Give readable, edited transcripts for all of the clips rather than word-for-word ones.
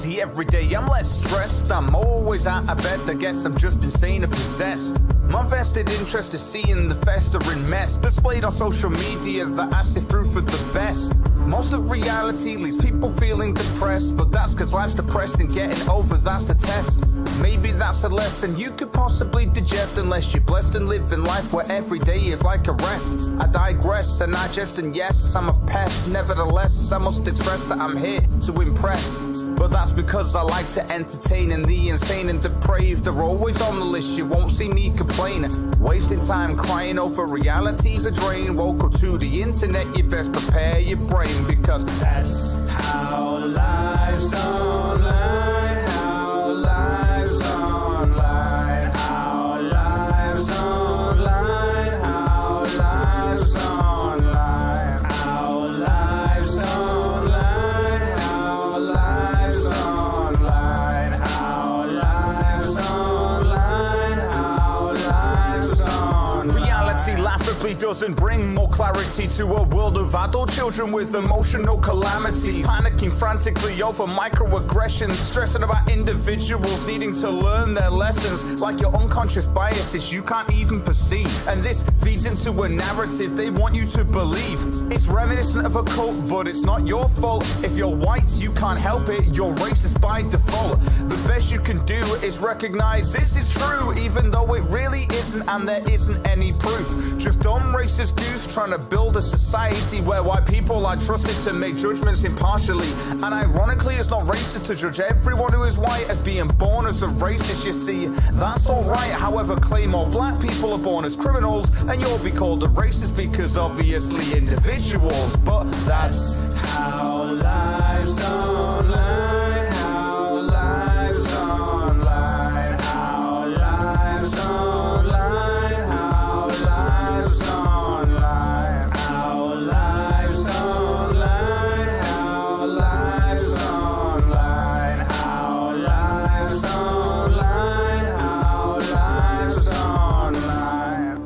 reality. Every day I'm less stressed, I'm always out of bed. I guess I'm just insane or possessed. My vested interest is seeing the festering mess displayed on social media that I sift through for the best. Most of reality leaves people feeling depressed, but that's cause life's depressing, getting over that's the test. Maybe that's a lesson you could possibly digest, unless you're blessed and live in life where every day is like a rest. I digress and digest, and yes, I'm a pest. Nevertheless, I must express that I'm here to impress. But that's because I like to entertain, and the insane and depraved are always on the list. You won't see me complain, wasting time crying over reality's a drain. Woke up to the internet, you best prepare your brain, because that's how life's online. How life's online. How life's online. How life's online. How life's online. How life's online. How life's online. How life's online. Reality laughably doesn't bring more clarity to a world of adult children with emotional calamities, panicking frantically over microaggressions, stressing about individuals needing to learn their lessons, like your unconscious biases you can't even perceive. And this feeds into a narrative they want you to believe. It's reminiscent of a cult, but it's not your fault. If you're white, you can't help it, you're racist by default. The best you can do is recognize this is true, even though it really isn't, and there isn't any proof. Just dumb racist goose trying to build a society where white people are trusted to make judgments impartially. And ironically, it's not racist to judge everyone who is white as being born as a racist. You see, that's alright. However, claim all black people are born as criminals, and you'll be called a racist because obviously individuals. But that's how life's online. How life's online. How life's online. How life's online. How life's online. How life's online. How life's online. How life's online.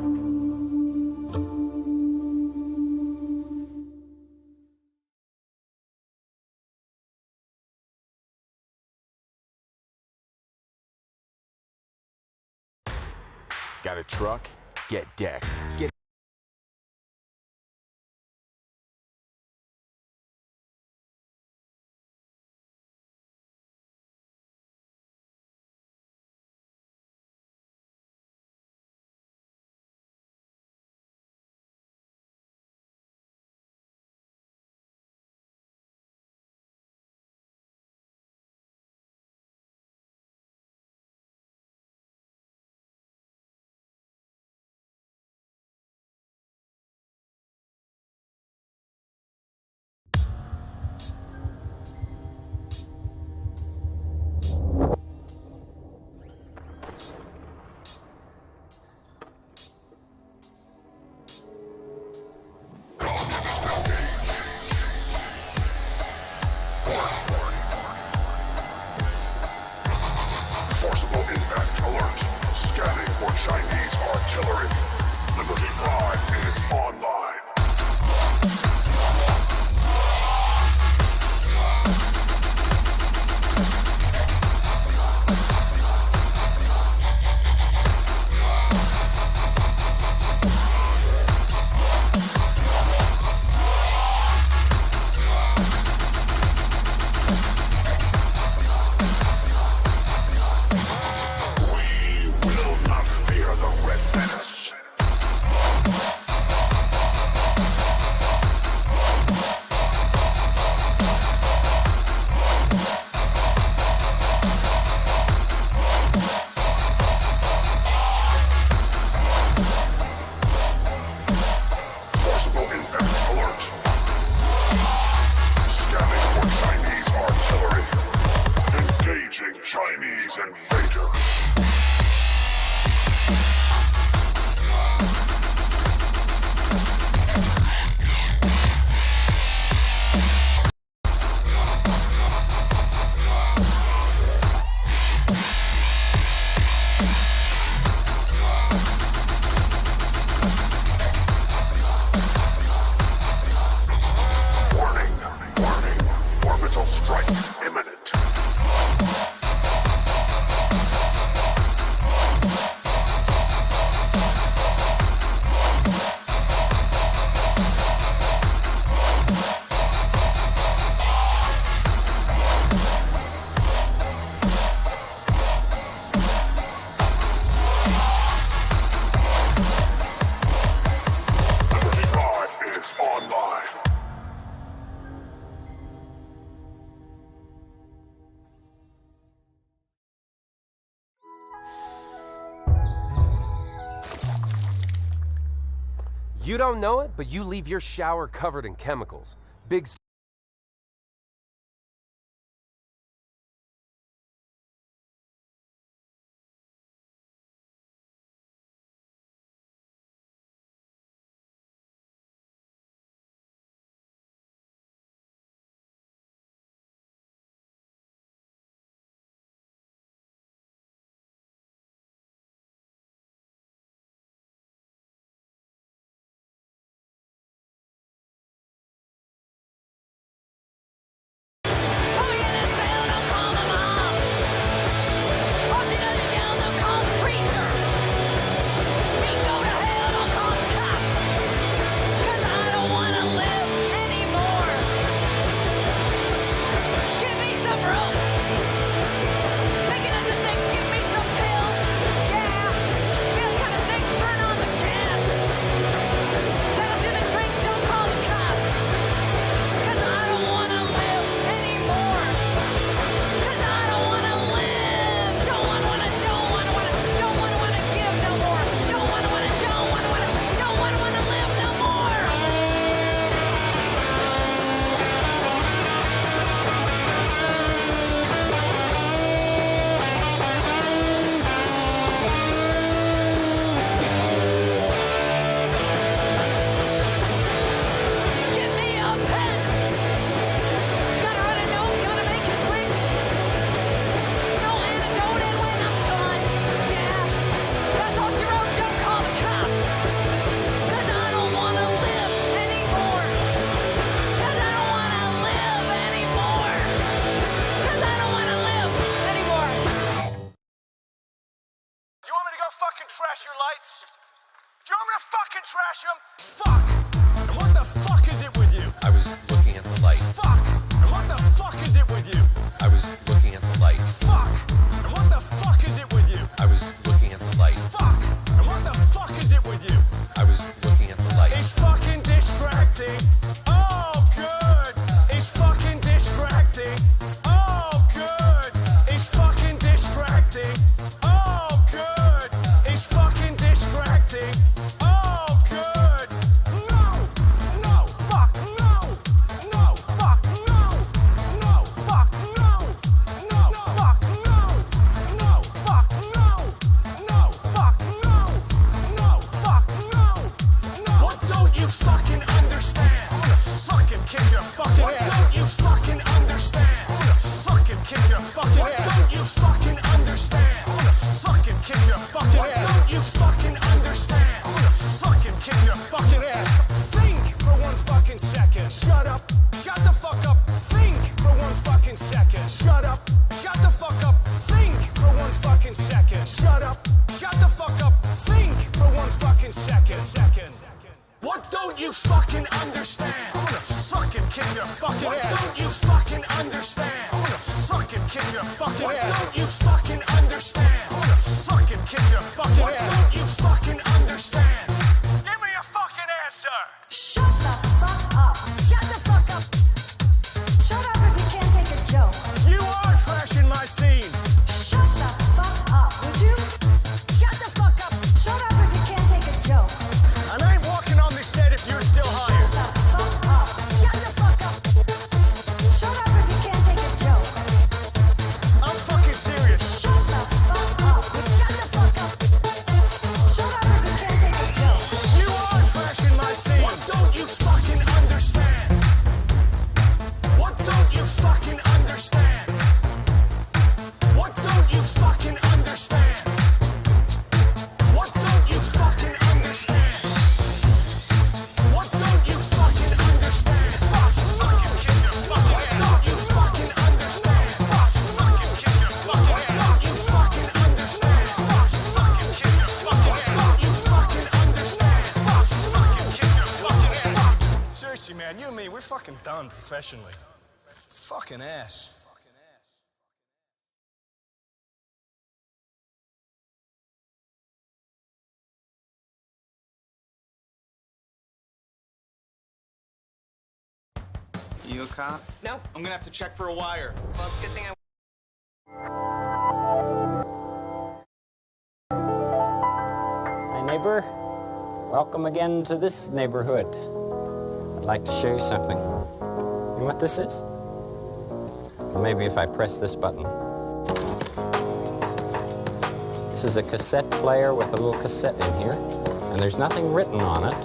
Got a truck? Get decked. Get Forcible impact alert. Scanning for Chinese artillery. Liberty Prime is online. We will not fear the red menace. You don't know it, but you leave your shower covered in chemicals. Big trash your lights? Do you want me to fucking trash them? Fuck! And what the fuck is it with you? I was looking at the light. Fuck! And what the fuck is it with you? I was looking at the light. Fuck! And what the fuck is it with you? I was looking at the light. Fuck! And what the fuck is it with you? I was looking at the light. It's fucking distracting. Oh, good. It's fucking distracting. Oh, good. It's fucking distracting. Oh, good. It's fucking distracting. Oh, good. No, no, fuck, no. No, fuck, no. No, fuck, no. No, fuck, no. No, fuck, no. No, fuck, no. No, fuck, no. No. What don't you fucking understand? I'm gonna fucking kick your fucking ass. What don't you fucking understand? I'm gonna fucking kick your fucking ass. What don't you fucking understand? I'm gonna fucking kick your fucking ass. What don't you fucking understand? I'm gonna fucking kick your fucking ass. Think for 1 fucking second. Shut up. Shut the fuck up. Think for 1 fucking second. Shut up. Shut the fuck up. Think for 1 fucking second. Shut up. Shut the fuck up. Think for 1 fucking second. What don't you fucking understand? I'm gonna fucking kick your fucking ass. What don't you fucking understand? I'm gonna fucking kick your fucking ass. What don't you fucking understand? I'm gonna fucking kick your fucking ass. What don't you fucking understand? Give me a fucking answer. Shut the fuck up. Shut the fuck up. Shut up if you can't take a joke. You are trashing my scene. Shut the fuck up, would you? Shut the fuck up. Shut up if you can't take a joke. And I ain't walking on this set if you're still Shut hired. the fuck up. Shut the fuck up. Shut up if you can't take a joke. I'm fucking serious. Shut the fuck up. Shut the fuck up. Shut up if you can't take a joke. You are trashing my scene. What don't you fucking understand? What don't you fucking understand? What don't you fucking understand? What don't you fucking understand? What don't you fucking understand? Fucking kick your fucking ass. What don't you fucking understand? Fucking kick your fucking ass. What don't you fucking understand? Fucking kick your fucking ass. What don't you fucking understand? Fucking kick your fucking ass. Seriously, man, you and me, we're fucking done professionally. Fucking ass. You a cop? No. I'm gonna have to check for a wire. Well, it's a good thing I... Hey neighbor, Welcome again to this neighborhood. I'd like to show you something. You know what this is? Maybe if I press this button. This is a cassette player with a little cassette in here, and there's nothing written on it,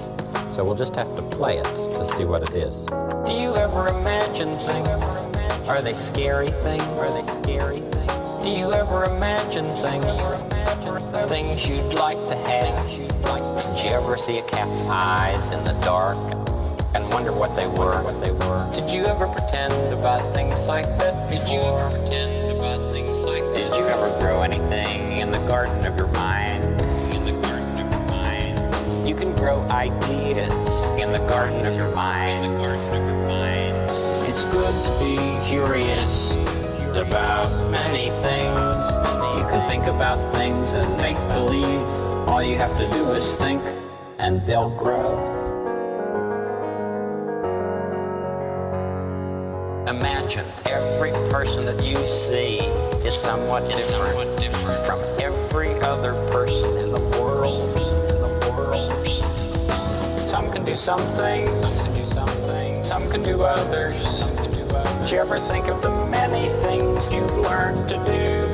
so we'll just have to play it to see what it is. Do you ever imagine things? Are they scary things? Are they scary things? Do you ever imagine things? Things you'd like to have? Did you ever see a cat's eyes in the dark and wonder what they were? Did you ever pretend about things like that before? Did you ever grow anything in the garden of your mind? You can grow ideas in the garden of your mind. It's good to be curious about many things. You can think about things and make believe. All you have to do is think, and they'll grow. Imagine every person that you see is somewhat different from every other person in the world. Some can do some things, some can do others. Did you ever think of the many things you've learned to do?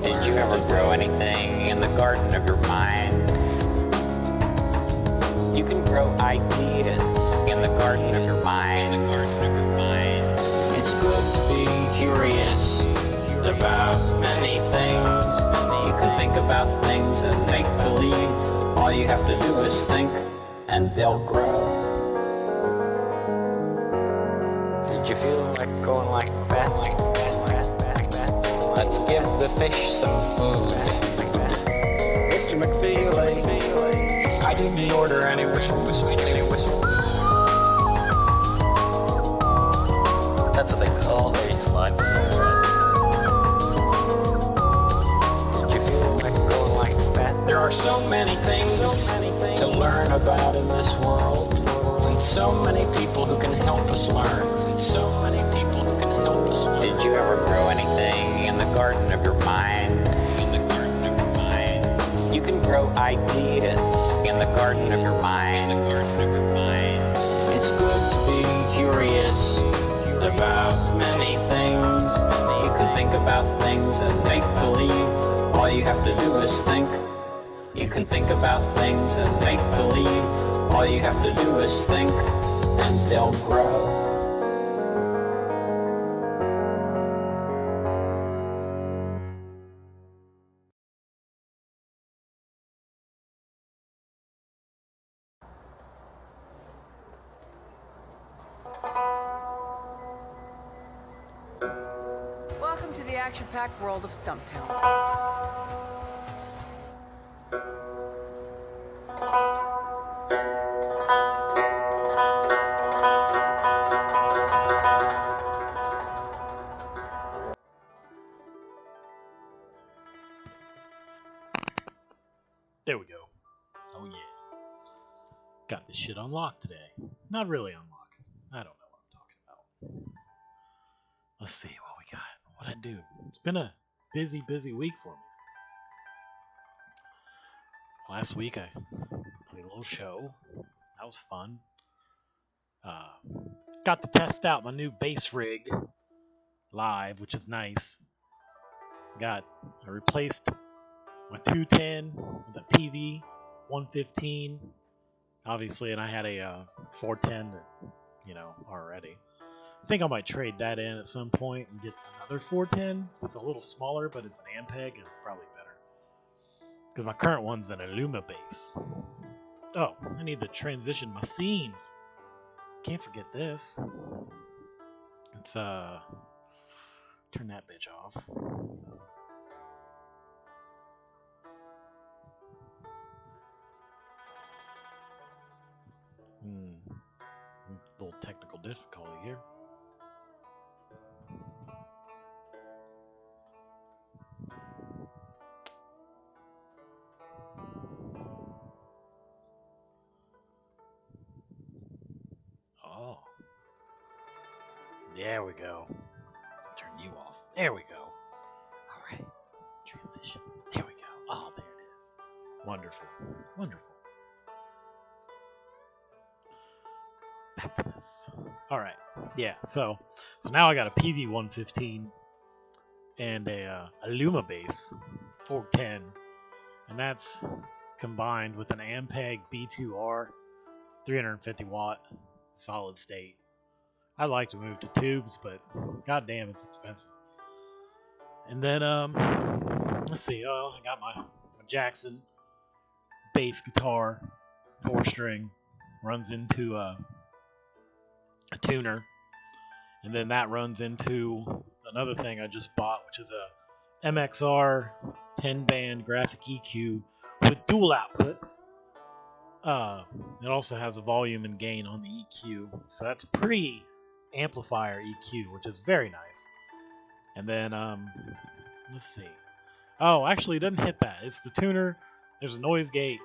Did you ever grow anything in the garden of your mind? You can grow ideas in the garden of your mind. It's good to be curious about many things. You can think about things and make believe. All you have to do is think, and they'll grow. Did you feel like going like that? Let's give the fish some food. Mr. McFeely, I didn't order any whistles. That's what they call a slide whistle. Did you feel like going like that? There are so many things to learn about in this world, and so many people who can help us learn. Did you ever grow anything in the garden of your mind? You can grow ideas in the garden of your mind. It's good to be curious about many things. You can think about things and make believe. All you have to do is think. You can think about things and make believe. All you have to do is think, and they'll grow. Welcome to the action-packed world of Stumptown. There we go. Oh yeah. Got this shit unlocked today. Not really unlocked. I don't know what I'm talking about. Let's see what we got. What'd I do? It's been a busy week for me. Last week I played a little show. That was fun. Got to test out my new bass rig live, which is nice. I replaced my 210 with a PV 115, obviously, and I had a 410 that, already. I think I might trade that in at some point and get another 410. It's a little smaller, but it's an Ampeg, and it's probably better. Because my current one's an Illuma bass. Oh, I need to transition my scenes. Can't forget this. Let's turn that bitch off. A little technical difficulty here. Oh. There we go. Turn you off. There we go. Alright. Transition. There we go. Oh, there it is. Wonderful. Wonderful. All right. Yeah. So now I got a PV 115 and a Luma base 410, and that's combined with an Ampeg B2R 350 watt solid state. I'd like to move to tubes, but goddamn, it's expensive. And then let's see. Oh, I got my Jackson bass guitar, 4-string, runs into a tuner, and then that runs into another thing I just bought, which is a MXR 10-band graphic EQ with dual outputs. It also has a volume and gain on the EQ, so that's pre-amplifier EQ, which is very nice. And then let's see. Oh, actually, it doesn't hit that. It's the tuner. There's a noise gate,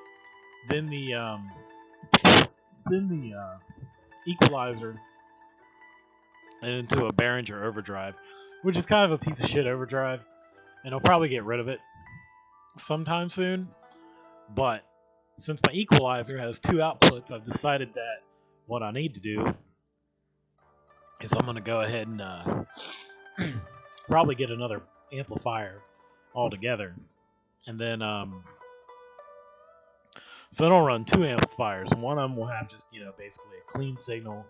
then the equalizer, and into a Behringer overdrive, which is kind of a piece of shit overdrive, and I'll probably get rid of it sometime soon. But since my equalizer has 2 outputs, I've decided that what I need to do is I'm going to go ahead and probably get another amplifier altogether, and then so I don't run 2 amplifiers. One of them will have just, basically a clean signal,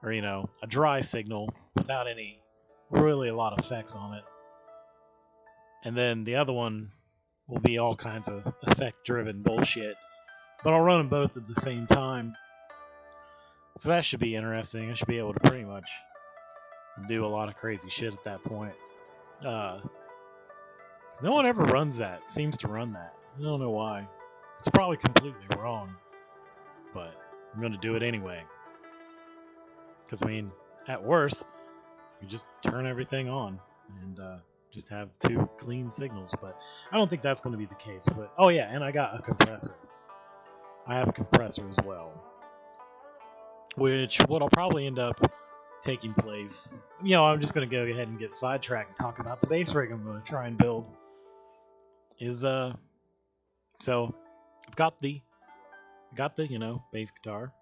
or, a dry signal without any really a lot of effects on it. And then the other one will be all kinds of effect-driven bullshit. But I'll run them both at the same time. So that should be interesting. I should be able to pretty much do a lot of crazy shit at that point. No one ever runs that, seems to run that. I don't know why. It's probably completely wrong, but I'm going to do it anyway. Because, at worst, you just turn everything on and just have 2 clean signals. But I don't think that's going to be the case. But oh yeah, and I got a compressor. I have a compressor as well. Which, what I'll probably end up taking place, I'm just going to go ahead and get sidetracked and talk about the bass rig I'm going to try and build. So I've got the bass guitar,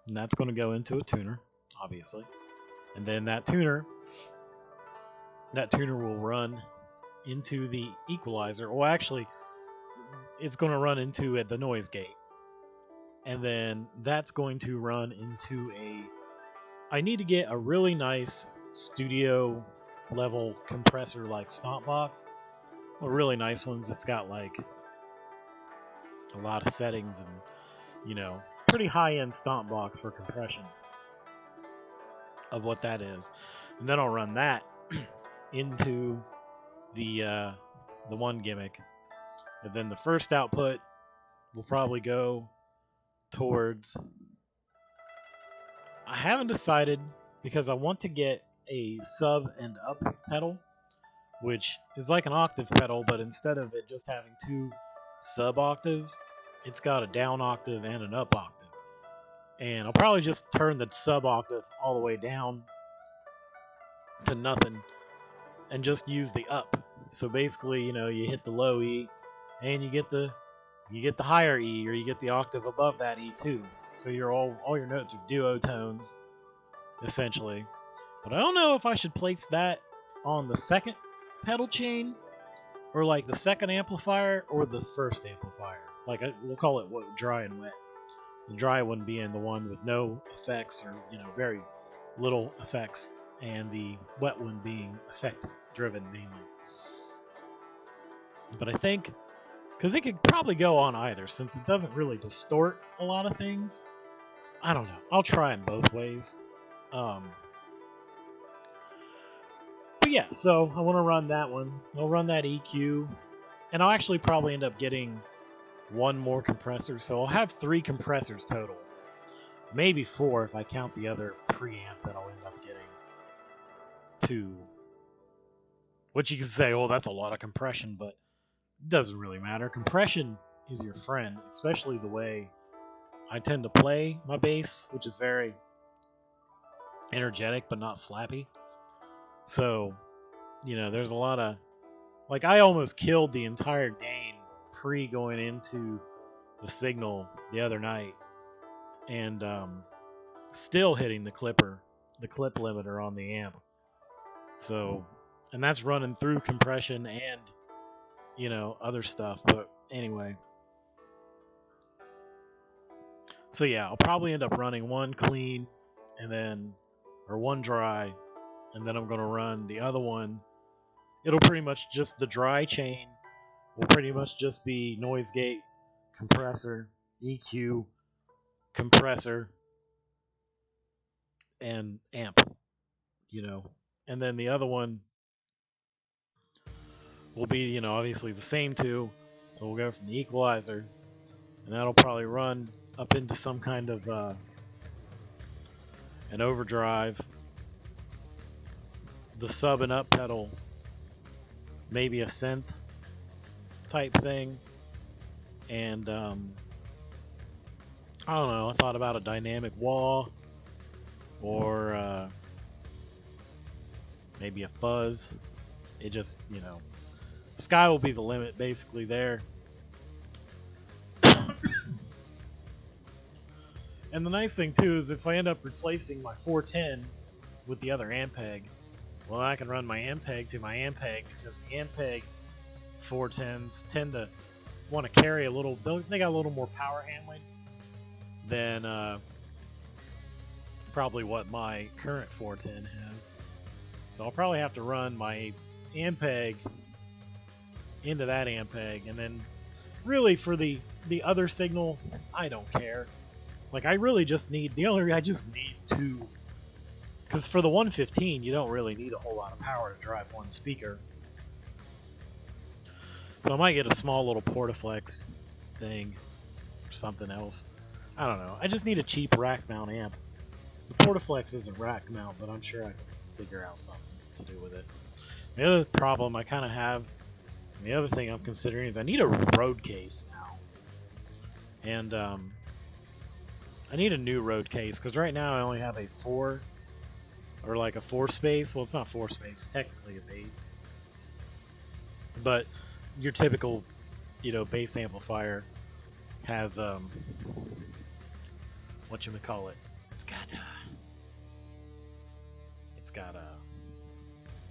and that's going to go into a tuner, obviously, and then that tuner will run into the equalizer. Well, actually, it's going to run into the noise gate, and then that's going to run into I need to get a really nice studio level compressor like stomp box. Well, really nice ones. It's got like a lot of settings and, pretty high-end stomp box for compression of what that is. And then I'll run that into the one gimmick. And then the first output will probably go towards... I haven't decided, because I want to get a sub and up pedal, which is like an octave pedal, but instead of it just having 2 sub octaves, it's got a down octave and an up octave. And I'll probably just turn the sub octave all the way down to nothing and just use the up. So basically, you hit the low E and you get the higher E, or you get the octave above that E too. So all your notes are duotones, essentially. But I don't know if I should place that on the second pedal chain, or like the second amplifier, or the first amplifier. We'll call it dry and wet. The dry one being the one with no effects, or very little effects, and the wet one being effect driven mainly. But I think, because it could probably go on either, since it doesn't really distort a lot of things. I don't know. I'll try them both ways. But yeah, so I want to run that one. I'll run that EQ, and I'll actually probably end up getting 1 more compressor, so I'll have 3 compressors total. Maybe 4 if I count the other preamp that I'll end up getting. 2. Which you can say, oh, that's a lot of compression, but it doesn't really matter. Compression is your friend, especially the way I tend to play my bass, which is very energetic but not slappy. So, there's a lot of... I almost killed the entire gain going into the signal the other night. And still hitting the clip limiter on the amp. So, and that's running through compression and, you know, other stuff. But anyway. So yeah, I'll probably end up running one clean or one dry, and then I'm going to run the other one. It'll pretty much just, the dry chain will pretty much just be noise gate, compressor, EQ, compressor, and amp, you know. And then the other one will be, you know, obviously the same two. So we'll go from the equalizer, and that'll probably run up into some kind of an overdrive, the sub and up pedal, maybe a synth type thing, and I don't know, I thought about a dynamic wah, or maybe a fuzz. It just, you know, sky will be the limit basically there. And the nice thing too is if I end up replacing my 410 with the other Ampeg, well, I can run my Ampeg to my Ampeg, because the Ampeg 410s tend to want to carry a little, they got a little more power handling than probably what my current 410 has. So I'll probably have to run my Ampeg into that Ampeg, and then really for the other signal, I don't care. Like, I really just need, I just need two, because for the 115 you don't really need a whole lot of power to drive one speaker. So I might get a small little Portaflex thing or something else. I don't know. I just need a cheap rack mount amp. The Portaflex isn't rack mount, but I'm sure I can figure out something to do with it. The other problem I kind of have, and the other thing I'm considering, is I need a road case now. And I need a new road case, because right now I only have a 4, or like a 4 space. Well, it's not 4 space. Technically it's 8. But your typical, you know, bass amplifier has, whatchamacallit,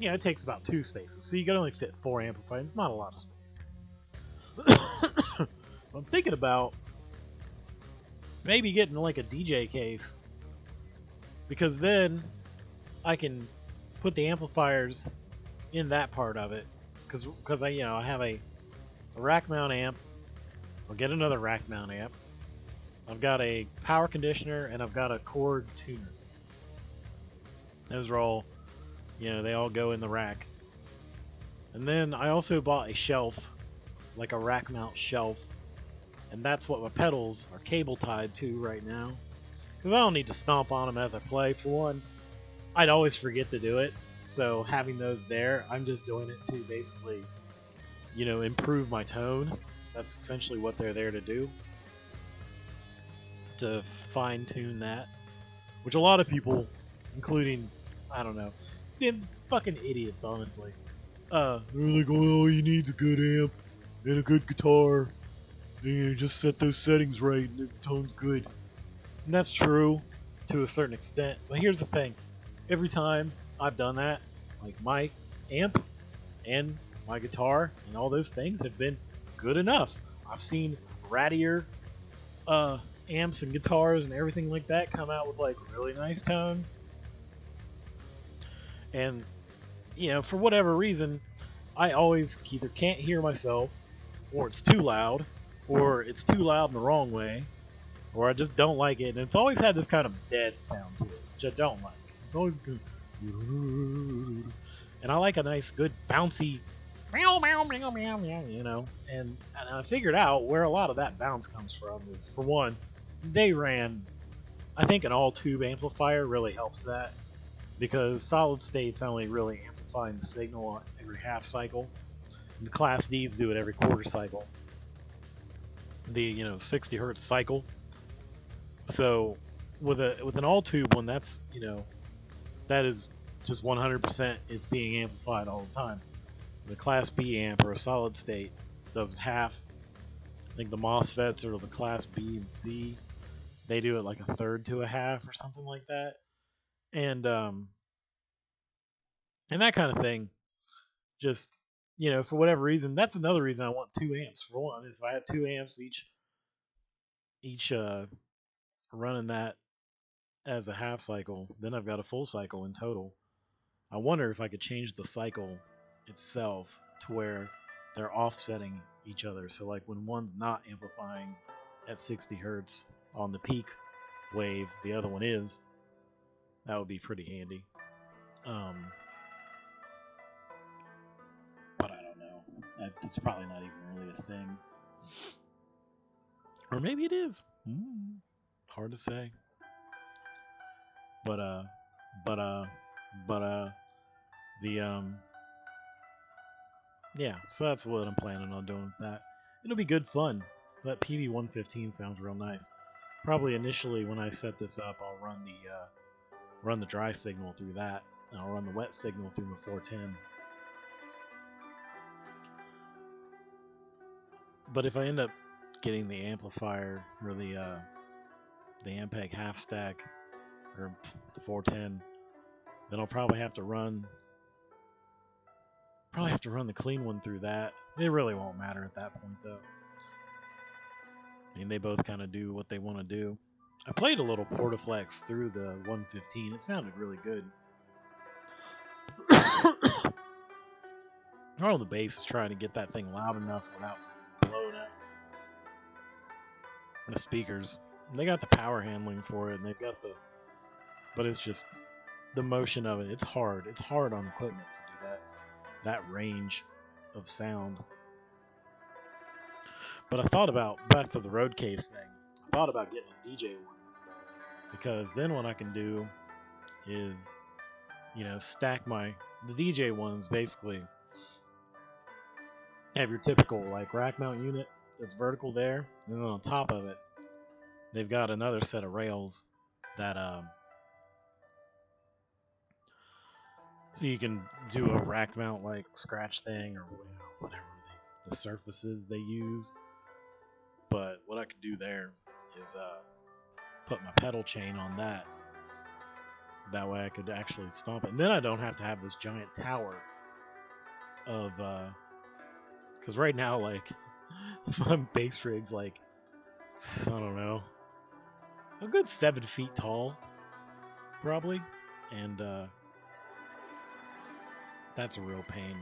it takes about 2 spaces, so you can only fit 4 amplifiers. It's not a lot of space. I'm thinking about maybe getting like a DJ case, because then I can put the amplifiers in that part of it, because I have a rack mount amp. I'll get another rack mount amp. I've got a power conditioner, and I've got a chord tuner. Those are all, they all go in the rack. And then I also bought a shelf, like a rack mount shelf, and that's what my pedals are cable tied to right now, because I don't need to stomp on them as I play. For one, I'd always forget to do it, so having those there, I'm just doing it to basically, improve my tone. That's essentially what they're there to do, to fine tune that, which a lot of people, including, I don't know, fucking idiots, honestly. They're like, oh, all you need is a good amp and a good guitar. You just set those settings right and the tone's good. And that's true to a certain extent. But here's the thing. Every time I've done that, like, my amp and my guitar and all those things have been good enough. I've seen rattier amps and guitars and everything like that come out with, like, really nice tone. And, for whatever reason, I always either can't hear myself, or it's too loud, or it's too loud in the wrong way, or I just don't like it. And it's always had this kind of dead sound to it, which I don't like. It's always good. And I like a nice, good, bouncy, and I figured out where a lot of that bounce comes from is, for one, they ran, I think an all-tube amplifier really helps that, because solid state's only really amplifying the signal every half cycle, and the Class Ds do it every quarter cycle. The 60 hertz cycle. So with an all tube one, that's that is just 100%. It's being amplified all the time. The Class B amp, or a solid state, does half. I think the MOSFETs are the Class B and C, they do it like a third to a half or something like that, and that kind of thing. Just for whatever reason, that's another reason I want 2 amps. For one, is if I have 2 amps each running that as a half cycle, then I've got a full cycle in total. I wonder if I could change the cycle itself to where they're offsetting each other. So like when one's not amplifying at 60 hertz on the peak wave, the other one is. That would be pretty handy. But I don't know. It's probably not even really a thing. Or maybe it is. Hard to say. But yeah, so that's what I'm planning on doing with that. It'll be good fun. That PV115 sounds real nice. Probably initially when I set this up, I'll run the dry signal through that, and I'll run the wet signal through the 410. But if I end up getting the amplifier or the Ampeg half stack or the 410, then I'll probably have to run the clean one through that. It really won't matter at that point though. I mean, they both kind of do what they want to do. I played a little Portaflex through the 115. It sounded really good. All the bass is trying to get that thing loud enough without blowing out the speakers. They got the power handling for it, and they've got but it's just the motion of it. It's hard. It's hard on equipment to do that range of sound. But I thought about, back to the road case thing, I thought about getting a DJ one. Because then what I can do is, stack the DJ ones basically have your typical like rack mount unit that's vertical there, and then on top of it, they've got another set of rails that so you can do a rack mount like scratch thing or whatever the surfaces they use. But what I could do there is put my pedal chain on that. That way I could actually stomp it. And then I don't have to have this giant tower of because right now, like, my bass rig's like, I don't know, a good 7 feet tall, probably, and that's a real pain.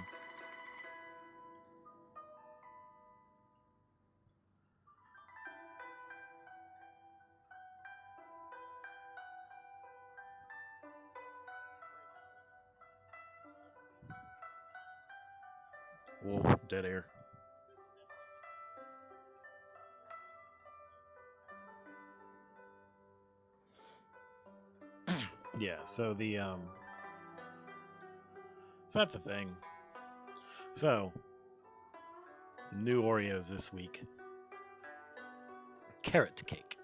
Whoa, dead air. Yeah, so so that's the thing. So, new Oreos this week. Carrot cake.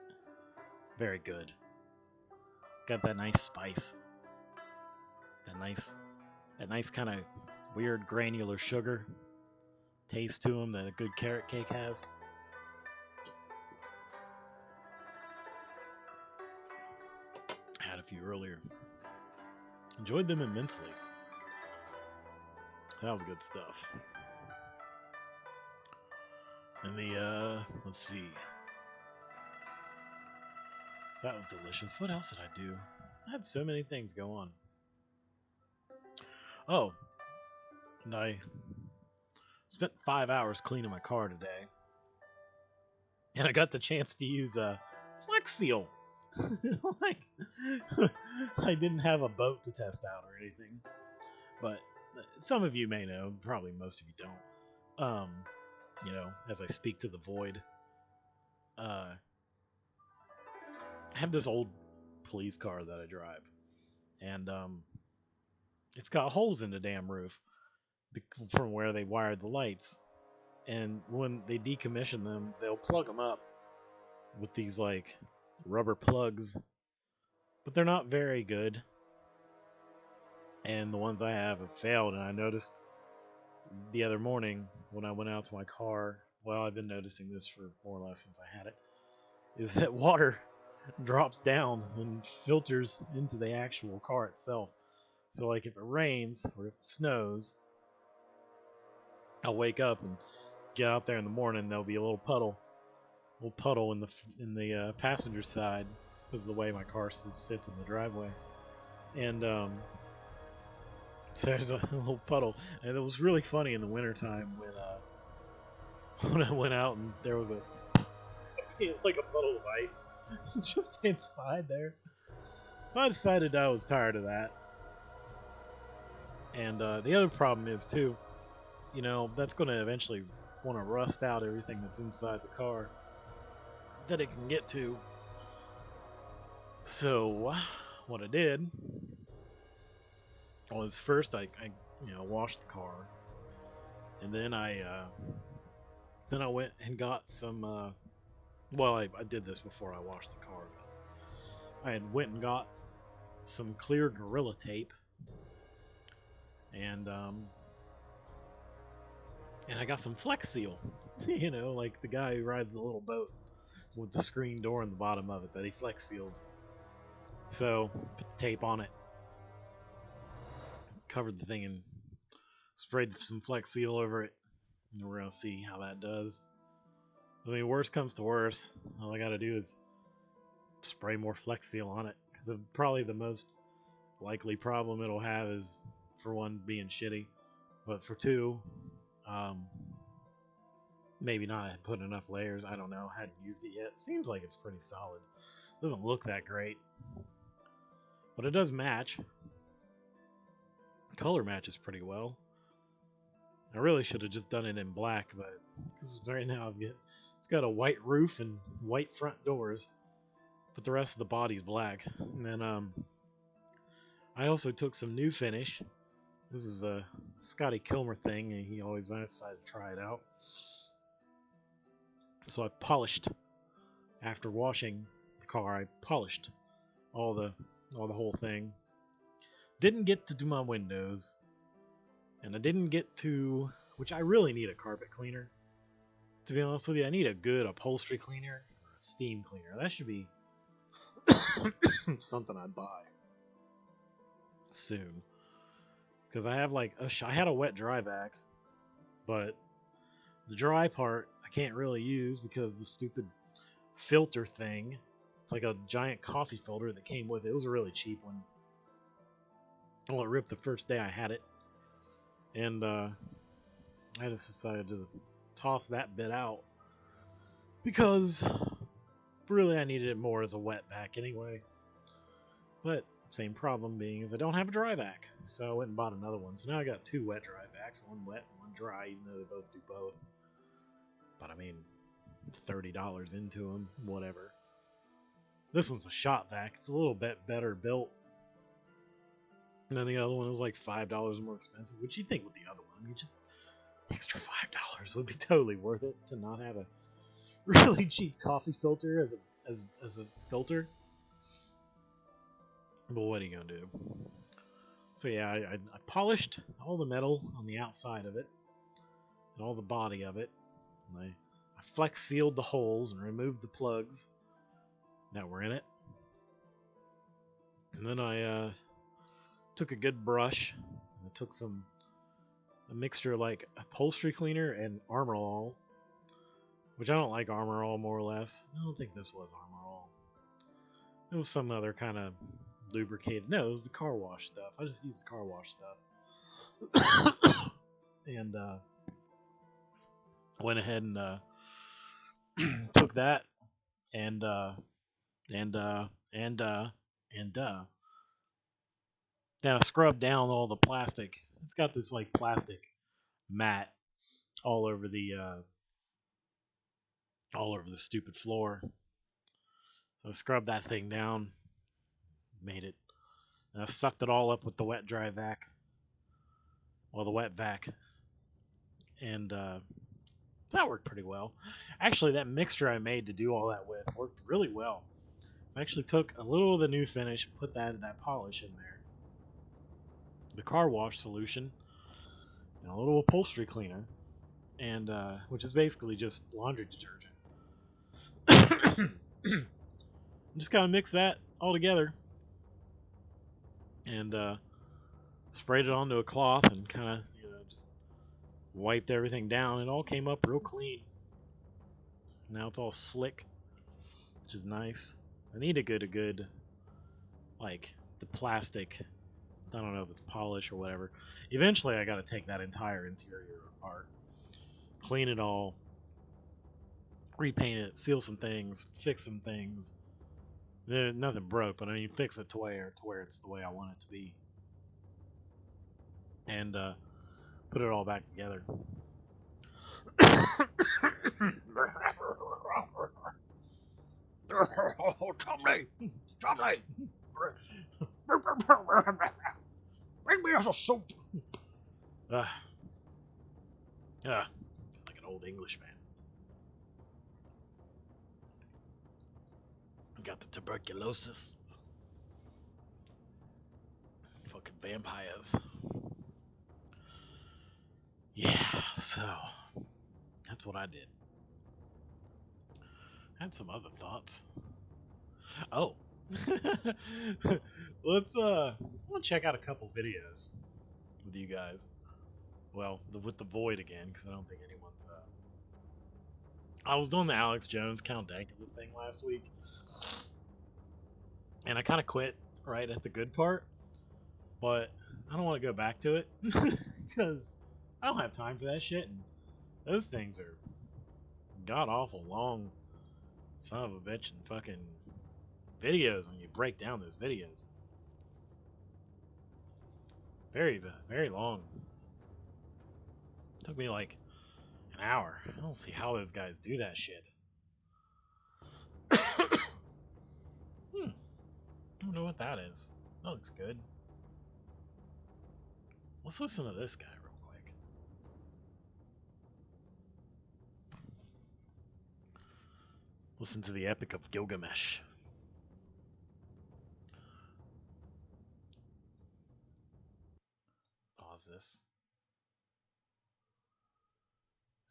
Very good. Got that nice spice. That nice kind of weird granular sugar taste to them that a good carrot cake has. Had a few earlier. Enjoyed them immensely. That was good stuff. And let's see. That was delicious. What else did I do? I had so many things go on. Oh, and I spent 5 hours cleaning my car today. And I got the chance to use Flex Seal. Like, I didn't have a boat to test out or anything. But some of you may know, probably most of you don't. As I speak to the void, I have this old police car that I drive. And it's got holes in the damn roof from where they wired the lights. And when they decommission them, they'll plug them up with these like rubber plugs, but they're not very good. And the ones I have failed. And I noticed the other morning when I went out to my car, well, I've been noticing this for more or less since I had it, is that water drops down and filters into the actual car itself. So like if it rains or if it snows, I'll wake up and get out there in the morning. There'll be a little puddle in the passenger side because of the way my car sits in the driveway, and so there's a little puddle. And it was really funny in the wintertime when I went out and there was like a puddle of ice just inside there. So I decided I was tired of that. And the other problem is too, that's going to eventually want to rust out everything that's inside the car that it can get to. So what I did was first I washed the car, and then I went and got some. I did this before I washed the car. But I had went and got some clear Gorilla Tape, and I got some Flex Seal. Like the guy who rides the little boat with the screen door in the bottom of it that he flex seals. So put the tape on it, covered the thing, and sprayed some Flex Seal over it. And we're gonna see how that does. I mean, worst comes to worst, all I gotta do is spray more Flex Seal on it, because probably the most likely problem it'll have is, for one, being shitty, but for two, maybe not put enough layers. I don't know. Hadn't used it yet. Seems like it's pretty solid. Doesn't look that great, but it does match. Color matches pretty well. I really should have just done it in black, but because right now it's got a white roof and white front doors, but the rest of the body's black. And then I also took some new finish. This is a Scotty Kilmer thing, and he always decided to try it out. So I polished, after washing the car, I polished all the whole thing. Didn't get to do my windows, and I didn't get to, which I really need a carpet cleaner. To be honest with you, I need a good upholstery cleaner, or a steam cleaner. That should be something I'd buy soon. Because I have I had a wet dry vac, but the dry part I can't really use because the stupid filter thing, like a giant coffee filter that came with it, was a really cheap one. Well, it ripped the first day I had it, and I just decided to toss that bit out because really I needed it more as a wet vac anyway. But same problem being is I don't have a dry vac, so I went and bought another one. So now I got two wet dry vacs, one wet and one dry, even though they both do both. But I mean, $30 into them, whatever. This one's a shop vac. It's a little bit better built. And then the other one was like $5 more expensive, which you'd think with the other one, I mean, just the extra $5 would be totally worth it to not have a really cheap coffee filter as a filter. But what are you gonna do? So yeah, I polished all the metal on the outside of it and all the body of it. And I flex sealed the holes and removed the plugs that were in it. And then I took a good brush and I took a mixture of like upholstery cleaner and Armor All, which I don't like Armor All more or less. I don't think this was Armor All. It was some other kind of lubricated. No, it was the car wash stuff. I just used the car wash stuff. And went ahead and took that and then I scrubbed down all the plastic. It's got this like plastic mat all over the stupid floor. So I scrubbed that thing down, made it, and I sucked it all up with the wet dry vac. Well, the wet vac, and that worked pretty well. Actually, that mixture I made to do all that with worked really well. So I actually took a little of the new finish, put that polish in there, the car wash solution, and a little upholstery cleaner, and which is basically just laundry detergent. Just kind of mix that all together and sprayed it onto a cloth and kind of, just wiped everything down. It all came up real clean. Now it's all slick, which is nice. I need a good, like, the plastic, I don't know if it's polish or whatever. Eventually I got to take that entire interior apart, clean it all, repaint it, seal some things, fix some things. Nothing broke, but I mean fix it to where it's the way I want it to be. And put it all back together. Tommy! Bring me us a soup! Like an old Englishman. Got the tuberculosis. Fucking vampires. Yeah, so that's what I did. Had some other thoughts. Oh. Let's I want to check out a couple videos with you guys. Well, with the Void again, because I don't think anyone's I was doing the Alex Jones Count Dankula thing last week, and I kind of quit right at the good part, but I don't want to go back to it because I don't have time for that shit, and those things are god awful long son of a bitch and fucking videos when you break down those videos. Very, very long. Took me like an hour. I don't see how those guys do that shit. I don't know what that is. That looks good. Let's listen to this guy real quick. Listen to the Epic of Gilgamesh. Pause this.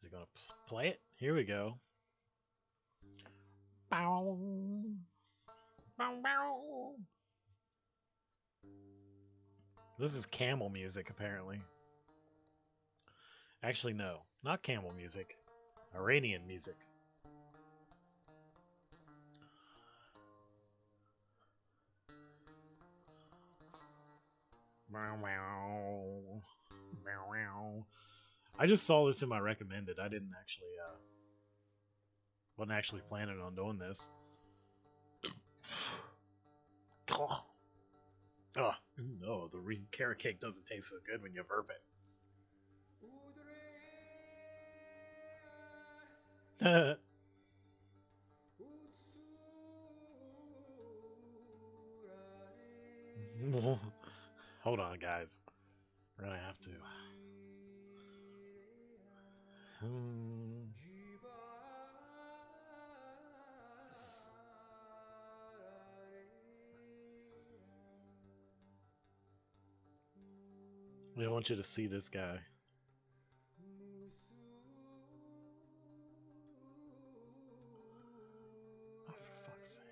Is it gonna play it? Here we go. Bow. Bow, bow. This is camel music, apparently. Actually, no. Not camel music. Iranian music. Bow, bow. Bow, bow. I just saw this in my recommended. I didn't actually, wasn't actually planning on doing this. Oh, no, the carrot cake doesn't taste so good when you burp it. Hold on, guys. We're gonna have to. I want you to see this guy. Oh, for fuck's sake.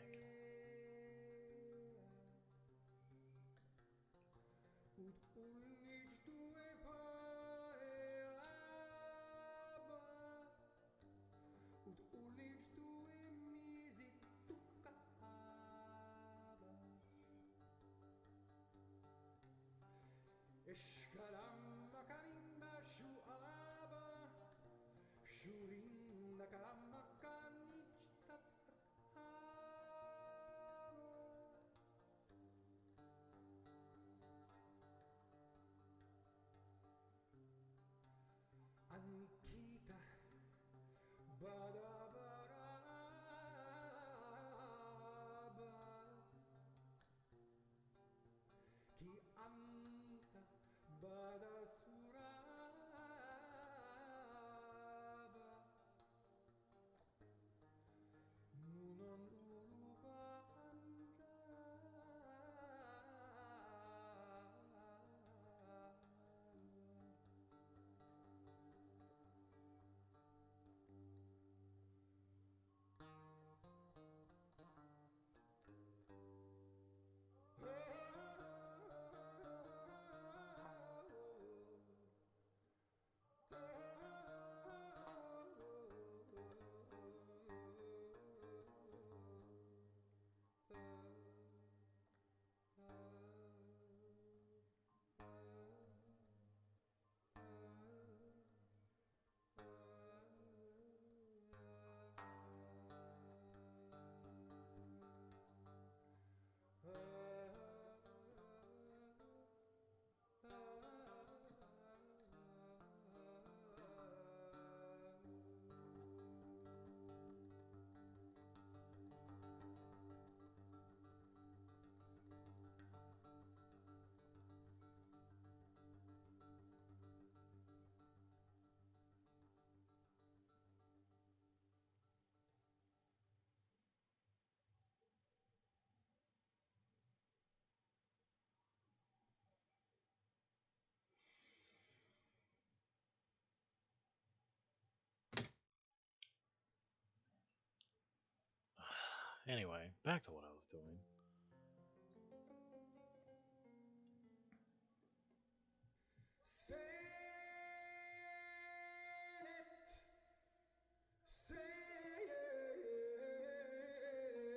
Anyway, back to what I was doing.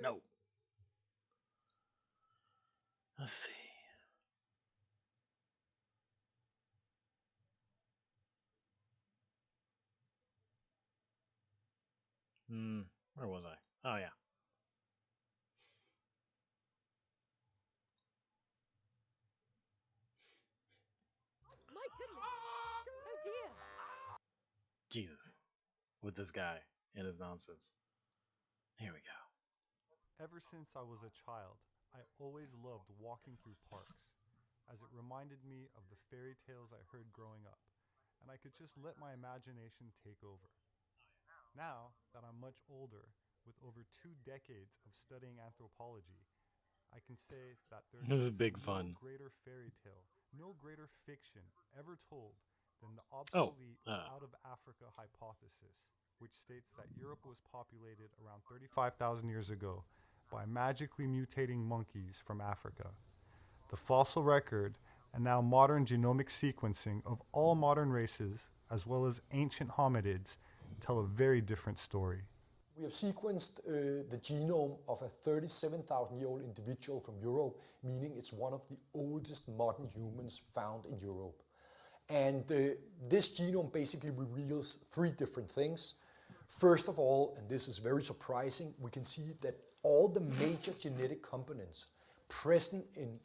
No. Let's see. Where was I? Oh, yeah. My goodness. Oh dear. Jesus. With this guy and his nonsense. Here we go. Ever since I was a child, I always loved walking through parks, as it reminded me of the fairy tales I heard growing up, and I could just let my imagination take over. Now that I'm much older, with over 2 decades of studying anthropology, I can say that there This is exists big no fun. greater fairy tale, no greater fiction ever told than the Oh, obsolete out of Africa hypothesis, which states that Europe was populated around 35,000 years ago by magically mutating monkeys from Africa. The fossil record and now modern genomic sequencing of all modern races, as well as ancient hominids, tell a very different story. We have sequenced the genome of a 37,000-year-old individual from Europe, meaning it's one of the oldest modern humans found in Europe. And this genome basically reveals 3 different things. First of all, and this is very surprising, we can see that all the major genetic components present in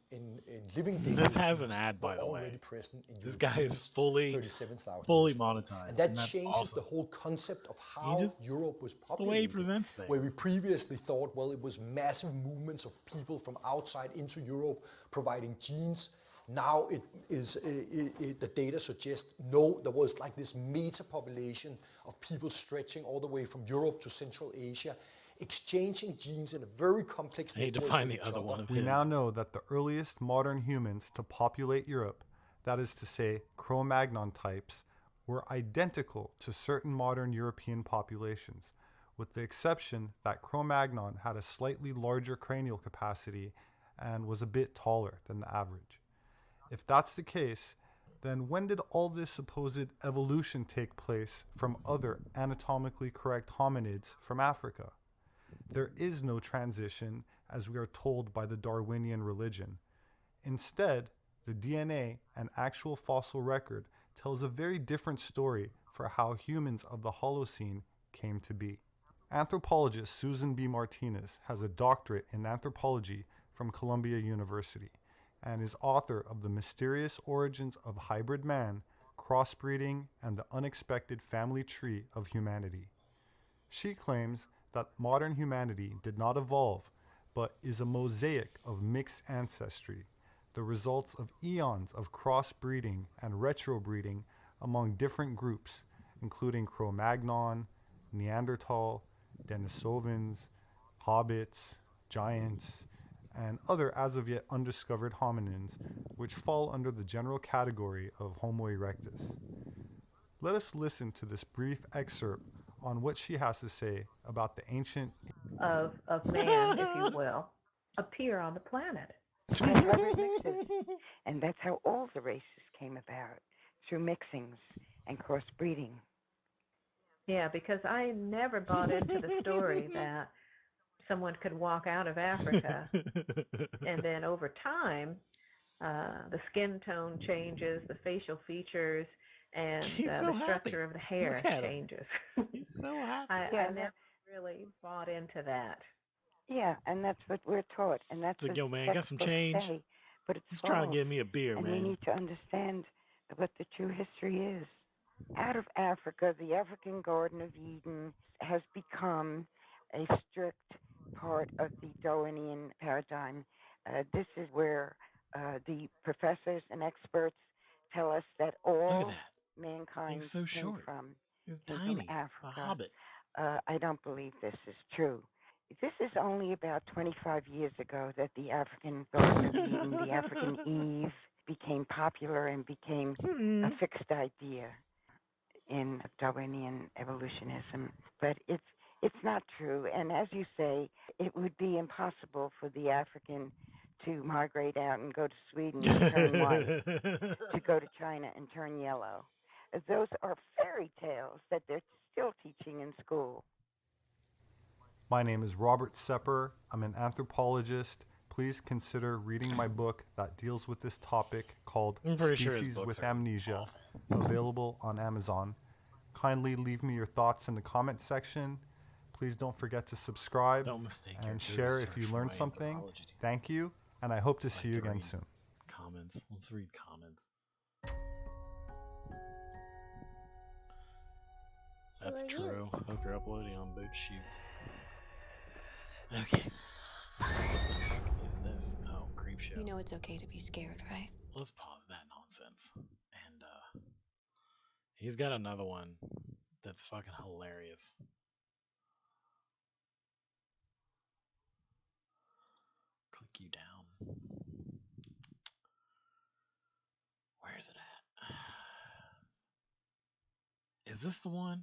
living day This has Europeans an ad, by were the already way. present in This guy Europeans is fully 37,000 fully years ago. monetized. And that and that's changes awesome. the whole concept of how Europe was the way he populated. presents things. Where we previously thought, well, it was massive movements of people from outside into Europe providing genes. Now the data suggests, no, there was like this meta population of people stretching all the way from Europe to Central Asia, exchanging genes in a very complex network with each other. We now know that the earliest modern humans to populate Europe, that is to say, Cro-Magnon types, were identical to certain modern European populations, with the exception that Cro-Magnon had a slightly larger cranial capacity and was a bit taller than the average. If that's the case, then when did all this supposed evolution take place from other anatomically correct hominids from Africa? There is no transition, as we are told by the Darwinian religion. Instead, the DNA and actual fossil record tells a very different story for how humans of the Holocene came to be. Anthropologist Susan B. Martinez has a doctorate in anthropology from Columbia University and is author of The Mysterious Origins of Hybrid Man, Crossbreeding, and the Unexpected Family Tree of Humanity. She claims that modern humanity did not evolve, but is a mosaic of mixed ancestry, the results of eons of crossbreeding and retrobreeding among different groups, including Cro-Magnon, Neanderthal, Denisovans, hobbits, giants, and other as of yet undiscovered hominins, which fall under the general category of Homo erectus. Let us listen to this brief excerpt on what she has to say about the ancient of man, if you will, appear on the planet. And rubber mixes. And that's how all the races came about, through mixings and crossbreeding. Yeah, because I never bought into the story that someone could walk out of Africa and then over time the skin tone changes, the facial features, and the structure of the hair changes. He's so happy. I never really bought into that. Yeah, and that's what we're taught, and that's like, what yo, man, got some change. Say, but it's He's trying to get me a beer, and man. we need to understand what the true history is. Out of Africa, the African Garden of Eden has become a strict part of the Darwinian paradigm. This is where the professors and experts tell us that all mankind came from Africa. A hobbit. I don't believe this is true. This is only about 25 years ago that the African Garden of Eden, the African Eve, became popular and became a fixed idea in Darwinian evolutionism. But It's not true. And as you say, it would be impossible for the African to migrate out and go to Sweden and turn white, to go to China and turn yellow. Those are fairy tales that they're still teaching in school. My name is Robert Sepper. I'm an anthropologist. Please consider reading my book that deals with this topic called I'm pretty sure his Species books with are Amnesia, available on Amazon. Kindly leave me your thoughts in the comment section. Please don't forget to subscribe and share if you learned something. Thank you, and I hope to see you again soon. Comments. Let's read comments. That's true. Hope you're uploading on BootShoot. Okay. What the fuck is this? Oh, creep show. You know it's okay to be scared, right? Let's pause that nonsense. And he's got another one that's fucking hilarious. Click you down. Where is it at? Is this the one?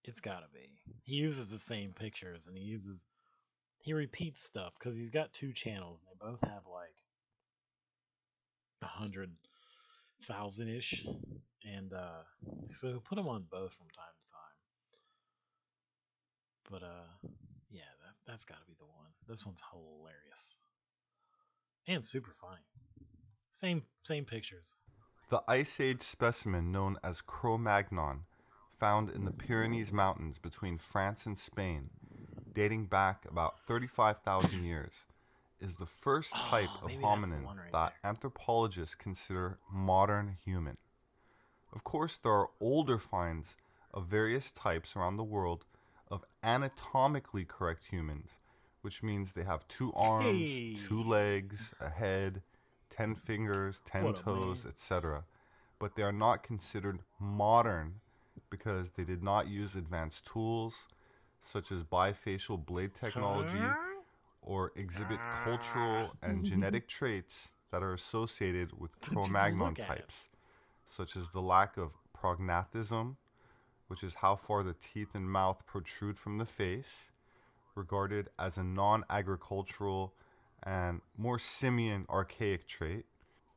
It's gotta be. He uses the same pictures and he repeats stuff because he's got two channels and they both have like 100,000 ish, and so he'll put them on both from time to time. But yeah, that's gotta be the one. This one's hilarious and super funny. Same pictures. The Ice Age specimen known as Cro-Magnon, found in the Pyrenees Mountains between France and Spain, dating back about 35,000 years, is the first type of hominin that anthropologists consider modern human. Of course, there are older finds of various types around the world of anatomically correct humans, which means they have 2 arms, 2 legs, a head, 10 fingers, 10 toes, etc. But they are not considered modern because they did not use advanced tools such as bifacial blade technology or exhibit cultural and genetic traits that are associated with Cro-Magnon types, such as the lack of prognathism, which is how far the teeth and mouth protrude from the face, regarded as a non-agricultural and more simian archaic trait.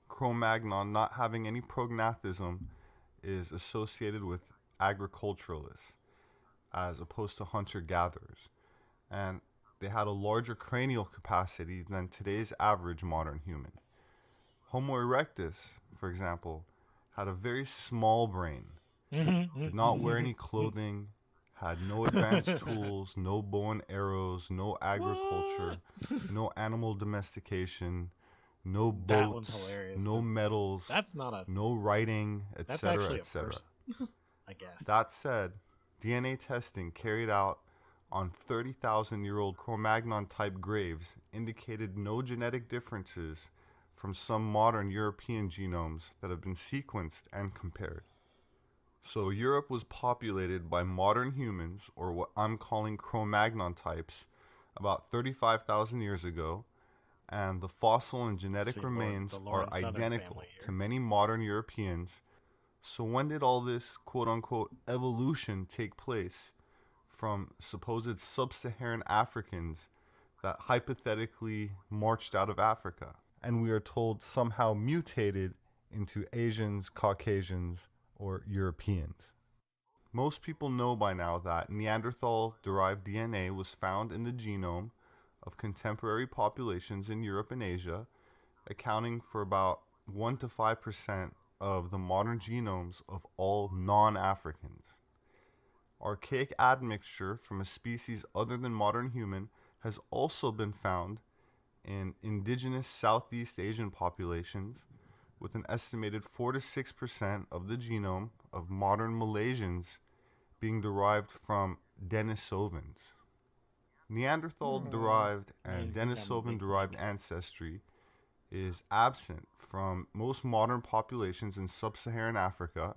Cro-Magnon not having any prognathism is associated with agriculturalists as opposed to hunter-gatherers, and they had a larger cranial capacity than today's average modern human. Homo erectus, for example, had a very small brain, did not wear any clothing, had no advanced tools, no bow and arrows, no agriculture, no animal domestication, no boats, no metals, no writing, etc., etc. I guess. That said, DNA testing carried out on 30,000-year-old Cro-Magnon type graves indicated no genetic differences from some modern European genomes that have been sequenced and compared. So Europe was populated by modern humans, or what I'm calling Cro-Magnon types, about 35,000 years ago, and the fossil and genetic remains are identical to many modern Europeans. So when did all this quote-unquote evolution take place from supposed sub-Saharan Africans that hypothetically marched out of Africa, and we are told somehow mutated into Asians, Caucasians, or Europeans? Most people know by now that Neanderthal-derived DNA was found in the genome of contemporary populations in Europe and Asia, accounting for about 1 to 5% of the modern genomes of all non-Africans. Archaic admixture from a species other than modern human has also been found in indigenous Southeast Asian populations, with an estimated 4 to 6% of the genome of modern Malaysians being derived from Denisovans. Neanderthal-derived and Denisovan-derived ancestry is absent from most modern populations in sub-Saharan Africa.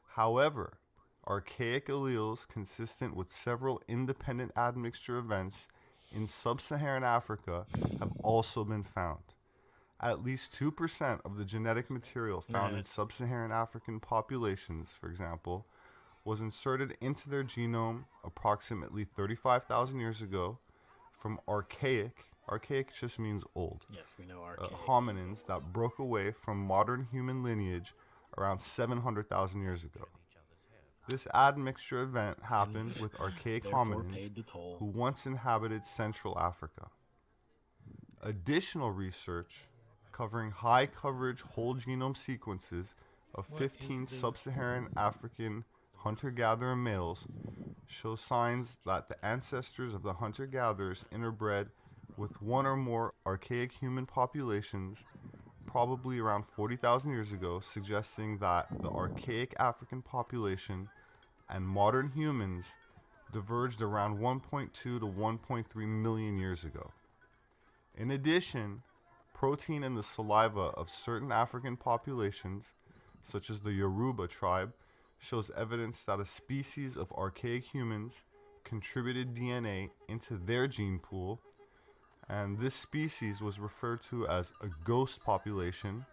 However, archaic alleles consistent with several independent admixture events in sub-Saharan Africa have also been found, At least 2% of the genetic material found in sub-Saharan African populations, for example, was inserted into their genome approximately 35,000 years ago from archaic just means old, yes, we know archaic, hominins that broke away from modern human lineage around 700,000 years ago. This admixture event happened with archaic hominins who once inhabited Central Africa. Additional research covering high coverage whole genome sequences of 15 sub-Saharan African hunter-gatherer males show signs that the ancestors of the hunter-gatherers interbred with one or more archaic human populations probably around 40,000 years ago, suggesting that the archaic African population and modern humans diverged around 1.2 to 1.3 million years ago. In addition, protein in the saliva of certain African populations, such as the Yoruba tribe, shows evidence that a species of archaic humans contributed DNA into their gene pool, and this species was referred to as a ghost population,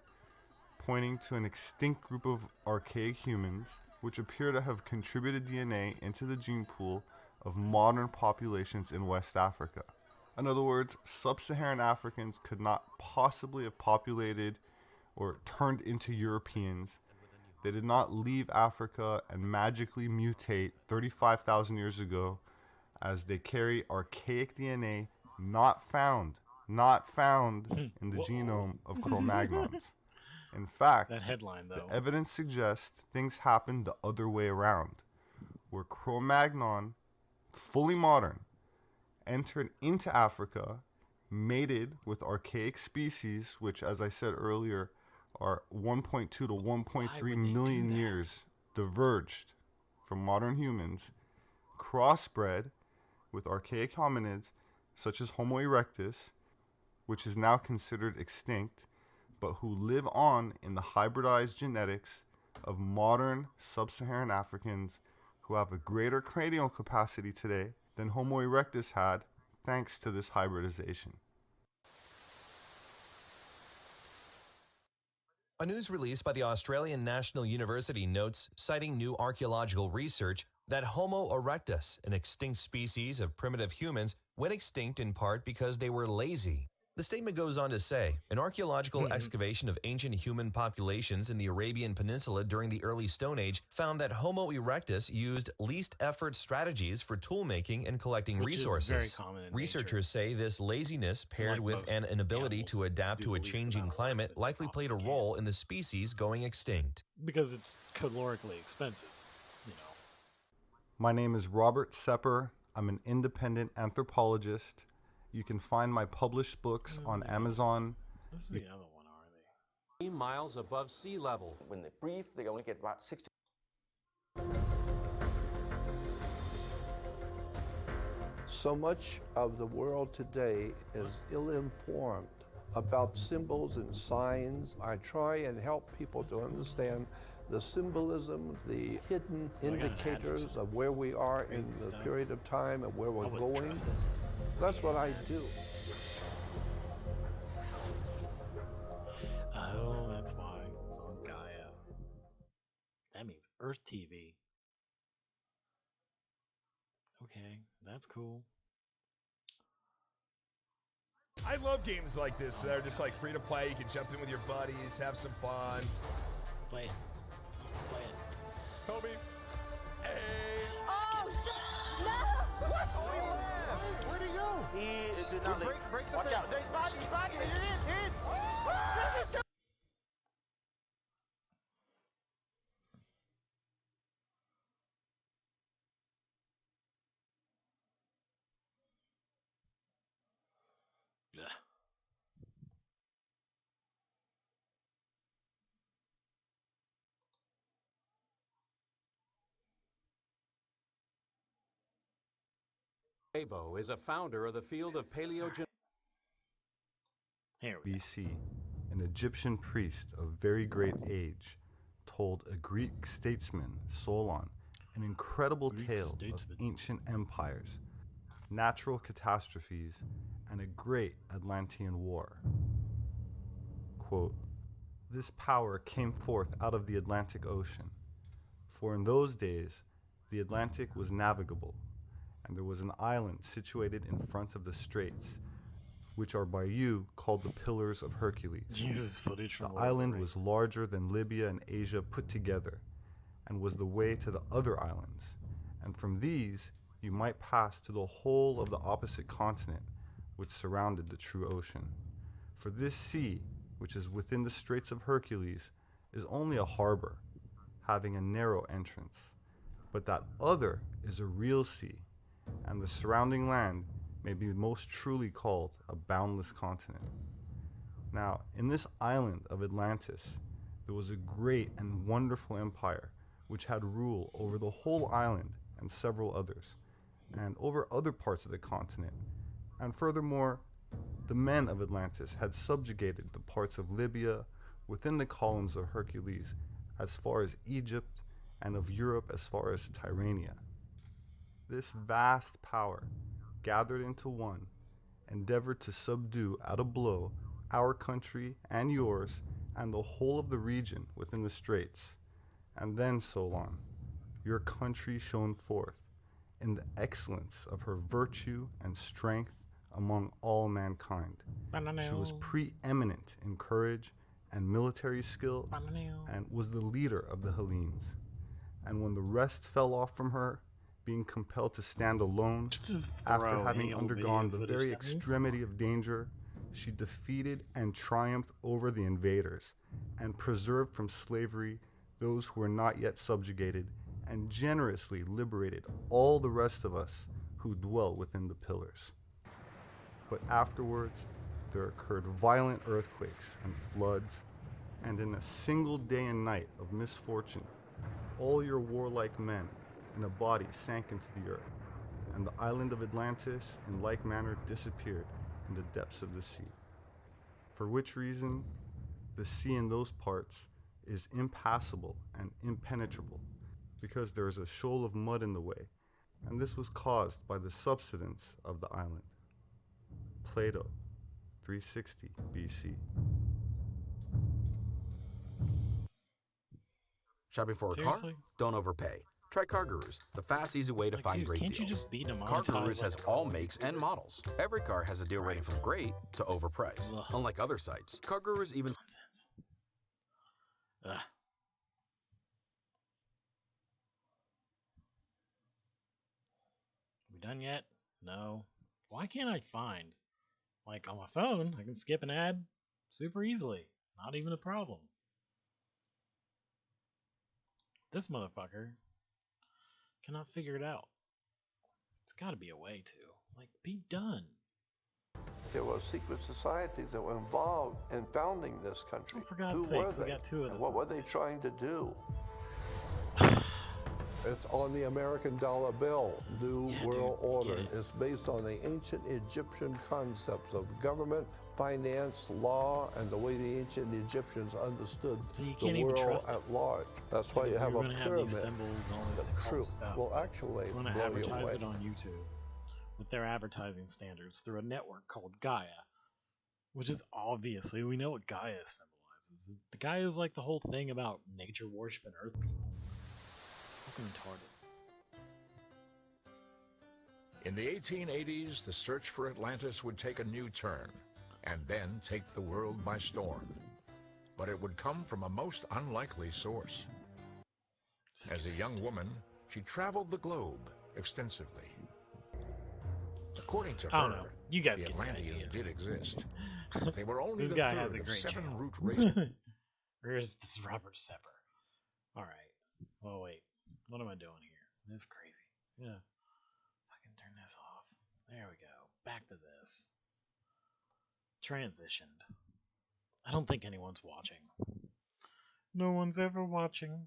pointing to an extinct group of archaic humans which appear to have contributed DNA into the gene pool of modern populations in West Africa. In other words, sub-Saharan Africans could not possibly have populated or turned into Europeans. They did not leave Africa and magically mutate 35,000 years ago, as they carry archaic DNA not found in the genome of Cro-Magnons. In fact, that headline, though, the evidence suggests things happened the other way around, where Cro-Magnon, fully modern, entered into Africa, mated with archaic species, which, as I said earlier, are 1.2 to 1.3 million years diverged from modern humans, crossbred with archaic hominids such as Homo erectus, which is now considered extinct, but who live on in the hybridized genetics of modern sub-Saharan Africans who have a greater cranial capacity today than Homo erectus had, thanks to this hybridization. A news release by the Australian National University notes, citing new archaeological research, that Homo erectus, an extinct species of primitive humans, went extinct in part because they were lazy. The statement goes on to say, an archaeological excavation of ancient human populations in the Arabian Peninsula during the early Stone Age found that Homo erectus used least effort strategies for tool making and collecting resources. Is very common in Researchers say this laziness, paired with an inability to adapt to a changing climate, likely played a role in the species going extinct. Because it's calorically expensive, you know. My name is Robert Sepper. I'm an independent anthropologist. You can find my published books on Amazon. This is the other one, are they? 3 miles above sea level. When they breathe, they only get about 60. So much of the world today is ill-informed about symbols and signs. I try and help people to understand the symbolism, the hidden indicators of where we are in the period of time and where we're going. That's what I do. Oh, that's why it's on Gaia. That means Earth TV. Okay, that's cool. I love games like this that are just like free to play. You can jump in with your buddies, have some fun. Play it. Play it. Kobe. Hey. Oh, shit! No! What? Where'd he go? He did not break the Watch thing. out. He's back. It is. Yeah. Abo is a founder of the field of paleogenetics. BC, an Egyptian priest of very great age told a Greek statesman, Solon, an incredible tale of ancient empires, natural catastrophes, and a great Atlantean war. quote, "This power came forth out of the Atlantic Ocean, for in those days the Atlantic was navigable, and there was an island situated in front of the straits, which are by you called the Pillars of Hercules. Jesus footage from The Lord of the island Rings. was larger than Libya and Asia put together, and was the way to the other islands, and from these you might pass to the whole of the opposite continent which surrounded the true ocean. For this sea, which is within the Straits of Hercules, is only a harbor, having a narrow entrance. But that other is a real sea, and the surrounding land may be most truly called a boundless continent. Now, in this island of Atlantis, there was a great and wonderful empire which had rule over the whole island and several others, and over other parts of the continent. And furthermore, the men of Atlantis had subjugated the parts of Libya within the columns of Hercules as far as Egypt, and of Europe as far as Tyrrhenia. This vast power, gathered into one, endeavored to subdue at a blow our country and yours and the whole of the region within the straits. And then, Solon, your country shone forth in the excellence of her virtue and strength among all mankind. She was preeminent in courage and military skill, and was the leader of the Hellenes. And when the rest fell off from her, being compelled to stand alone, after having undergone the very extremity of danger, she defeated and triumphed over the invaders, and preserved from slavery those who were not yet subjugated, and generously liberated all the rest of us who dwell within the pillars. But afterwards, there occurred violent earthquakes and floods, and in a single day and night of misfortune, all your warlike men in a body sank into the earth, and the island of Atlantis in like manner disappeared in the depths of the sea. For which reason, the sea in those parts is impassable and impenetrable, because there is a shoal of mud in the way, and this was caused by the subsidence of the island. Plato, 360 BC. Shopping for a Seriously? car? Don't overpay. Try Car Gurus, the fast, easy way to find great can't deals. you just be Car demonetized Gurus has like all makes and models. Every car has a deal rating from great to overpriced. Unlike other sites, Car Gurus even... Ugh. We done yet? No. Why can't I find? Like on my phone, I can skip an ad super easily. Not even a problem. This motherfucker cannot figure it out. It's gotta be a way to. Like, be done. There were secret societies that were involved in founding this country. For God's Who sake, were we they? got two of And this. what were they trying to do? It's on the American dollar bill, New World Order. It's based on the ancient Egyptian concepts of government, finance, law, and the way the ancient Egyptians understood the world at large. That's why you have a pyramid. The truth will actually I'm gonna blow you advertise away. it on YouTube with their advertising standards through a network called Gaia, which is obviously, we know what Gaia symbolizes. The Gaia is like the whole thing about nature worship and earth people. Fucking retarded. In the 1880s, the search for Atlantis would take a new turn, and then take the world by storm. But it would come from a most unlikely source. As a young woman, she traveled the globe extensively. According to I don't her, know. You guys the get the Atlanteans idea. did exist. But they were only This the guy has third a of great 7 channel. root races. Where's this Robert Sepper? Alright. Oh, wait. What am I doing here? This is crazy. Yeah. I can turn this off. There we go. Back to this. Transitioned. I don't think anyone's watching. No one's ever watching.